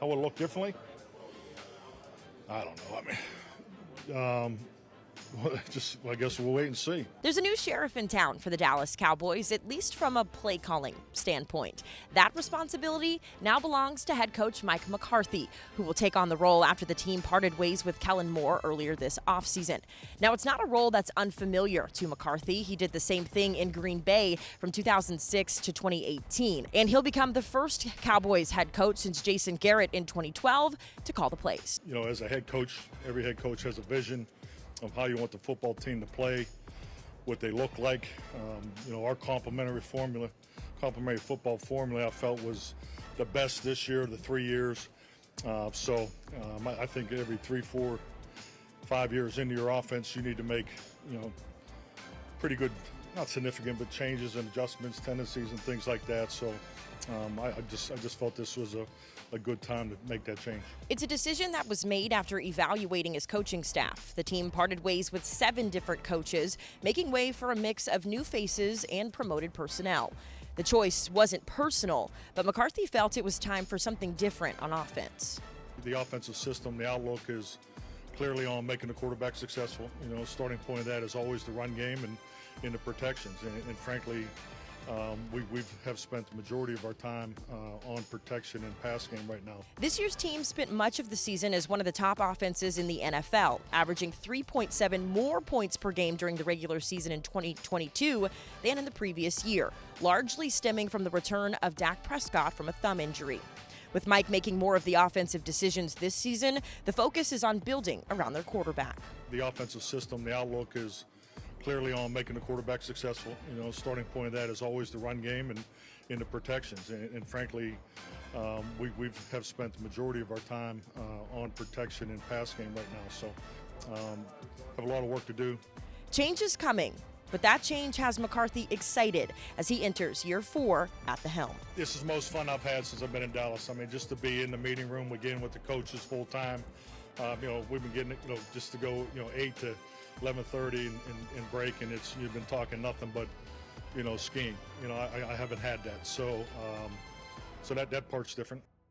How will it look differently? I don't know. I guess we'll wait and see. There's a new sheriff in town for the Dallas Cowboys, at least from a play calling standpoint. That responsibility now belongs to head coach Mike McCarthy, who will take on the role after the team parted ways with Kellen Moore earlier this offseason. Now, it's not a role that's unfamiliar to McCarthy. He did the same thing in Green Bay from 2006 to 2018, and he'll become the first Cowboys head coach since Jason Garrett in 2012 to call the plays. You know, as a head coach, every head coach has a vision of how you want the football team to play, what they look like. Our complementary football formula I felt was the best this year, the 3 years. I think every 3, 4, 5 years into your offense, you need to make, pretty good, not significant, but changes and adjustments, tendencies and things like that. So I just felt this was a good time to make that change. It's a decision that was made after evaluating his coaching staff. The team parted ways with 7 different coaches, making way for a mix of new faces and promoted personnel. The choice wasn't personal, but McCarthy felt it was time for something different on offense. The offensive system, the outlook is clearly on making the quarterback successful. Starting point of that is always the run game and in the protections. And frankly, we have spent the majority of our time on protection and pass game right now. This year's team spent much of the season as one of the top offenses in the NFL, averaging 3.7 more points per game during the regular season in 2022 than in the previous year, largely stemming from the return of Dak Prescott from a thumb injury. With Mike making more of the offensive decisions this season, the focus is on building around their quarterback. The offensive system, the outlook is clearly on making the quarterback successful. Starting point of that is always the run game and in the protections. And frankly, we have spent the majority of our time on protection and pass game right now. So have a lot of work to do. Change is coming, but that change has McCarthy excited as he enters year 4 at the helm. This is the most fun I've had since I've been in Dallas. I mean, just to be in the meeting room again with the coaches full time. We've been getting, just to go, 8 to 11:30 and break, and you've been talking nothing but, skiing. I haven't had that. So that part's different.